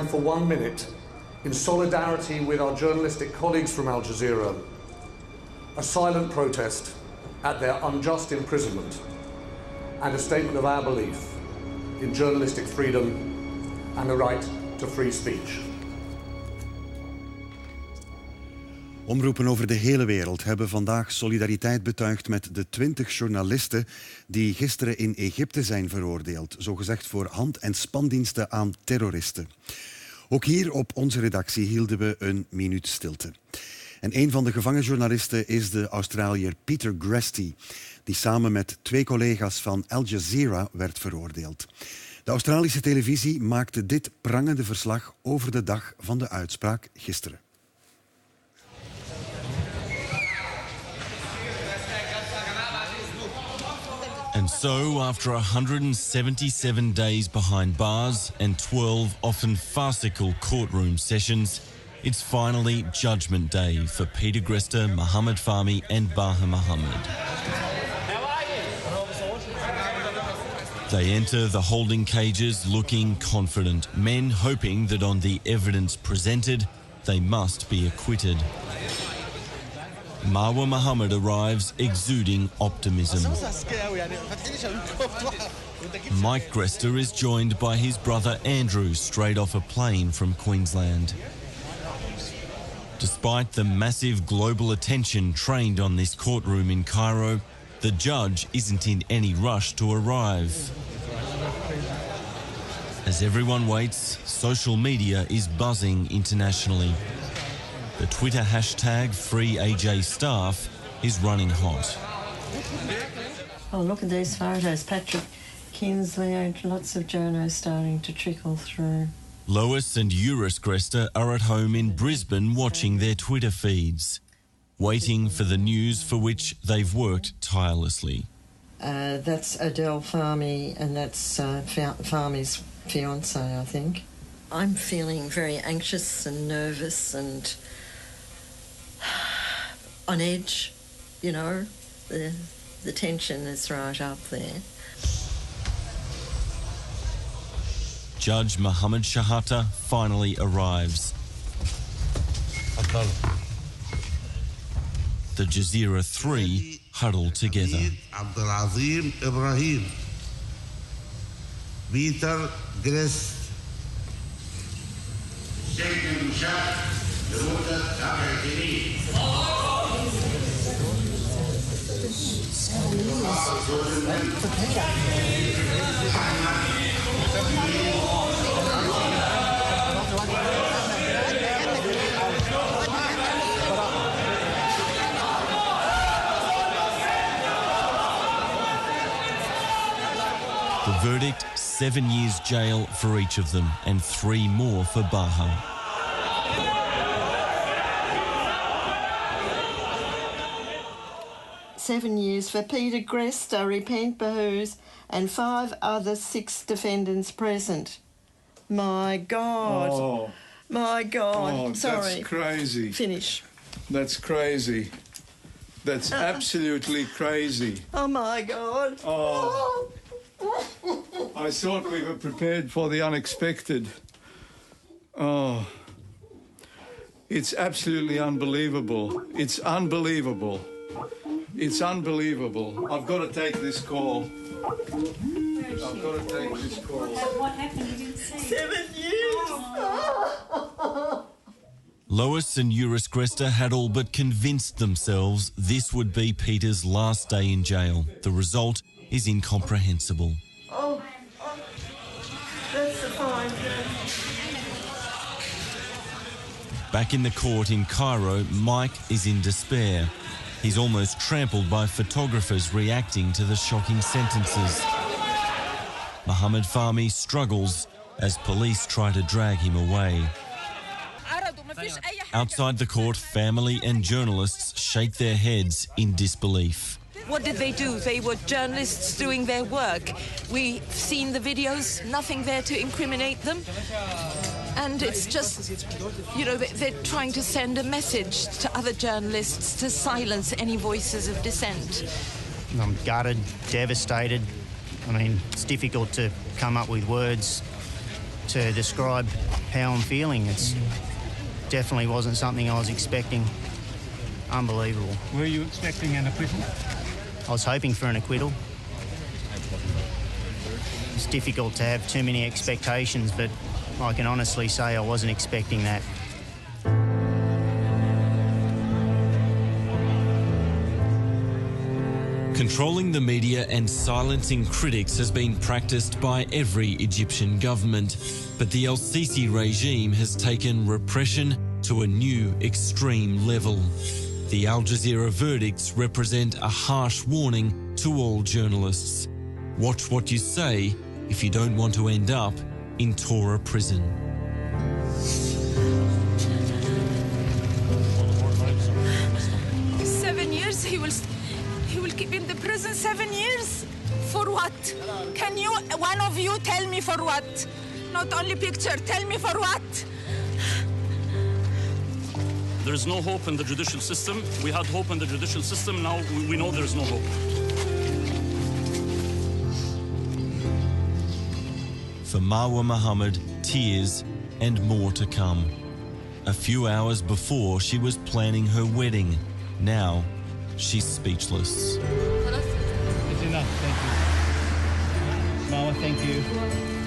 stand for 1 minute in solidarity with our journalistic colleagues from Al Jazeera, a silent protest at their unjust imprisonment and a statement of our belief in journalistic freedom and the right to free speech. Omroepen over de hele wereld hebben vandaag solidariteit betuigd met de 20 journalisten die gisteren in Egypte zijn veroordeeld, zogezegd voor hand- en spandiensten aan terroristen. Ook hier op onze redactie hielden we een minuut stilte. En een van de gevangen journalisten is de Australiër Peter Gresti, die samen met 2 collega's van Al Jazeera werd veroordeeld. De Australische televisie maakte dit prangende verslag over de dag van de uitspraak gisteren. And so, after 177 days behind bars and 12 often farcical courtroom sessions, it's finally Judgment Day for Peter Gresta, Mohammed Fahmy and Baha Mohammed. They enter the holding cages looking confident, men hoping that on the evidence presented, they must be acquitted. Marwa Mohammed arrives exuding optimism. Mike Gresta is joined by his brother Andrew straight off a plane from Queensland. Despite the massive global attention trained on this courtroom in Cairo, the judge isn't in any rush to arrive. As everyone waits, social media is buzzing internationally. The Twitter hashtag #FreeAJStaff is running hot. Oh, look at these photos. Patrick Kinsley, lots of journos starting to trickle through. Lois and Eurus Gresta are at home in Brisbane watching their Twitter feeds, waiting for the news for which they've worked tirelessly. That's Adele Fahmy, and that's Fahmy's fiancé, I think. I'm feeling very anxious and nervous and on edge, you know. The tension is right up there. Judge Mohammed Shahata finally arrives. The Jazeera 3 huddle together. Abdulazim Ibrahim, Peter Gresta. The verdict, 7 years jail for each of them and 3 more for Baha. Seven years for Peter Gresta, Repent Bahus, and 5 other 6 defendants present. My God. Oh. My God. Oh, sorry. That's crazy. Finish. That's crazy. That's absolutely crazy. Oh, my God. Oh. I thought we were prepared for the unexpected. Oh. It's absolutely unbelievable. It's unbelievable. It's unbelievable. I've got to take this call. I've got to take this call. What happened? You didn't say. 7 years. Lois and Eurus Gresta had all but convinced themselves this would be Peter's last day in jail. The result is incomprehensible. Oh, that's the fine. Back in the court in Cairo, Mike is in despair. He's almost trampled by photographers reacting to the shocking sentences. Mohammed Fahmy struggles as police try to drag him away. Outside the court, family and journalists shake their heads in disbelief. What did they do? They were journalists doing their work. We've seen the videos, nothing there to incriminate them. And it's just, you know, they're trying to send a message to other journalists to silence any voices of dissent. I'm gutted, devastated. I mean, it's difficult to come up with words to describe how I'm feeling. It's definitely wasn't something I was expecting. Unbelievable. Were you expecting an acquittal? I was hoping for an acquittal. It's difficult to have too many expectations, but I can honestly say I wasn't expecting that. Controlling the media and silencing critics has been practiced by every Egyptian government, but the El-Sisi regime has taken repression to a new extreme level. The Al Jazeera verdicts represent a harsh warning to all journalists. Watch what you say if you don't want to end up in Tora prison. He will keep in the prison 7 years? For what? Can you, one of you, tell me for what? Not only picture, tell me for what? There's no hope in the judicial system. We had hope in the judicial system. Now we know there's no hope. For Marwa Mohammed, tears and more to come. A few hours before, she was planning her wedding. Now, she's speechless. It's enough, thank you. Marwa, thank you.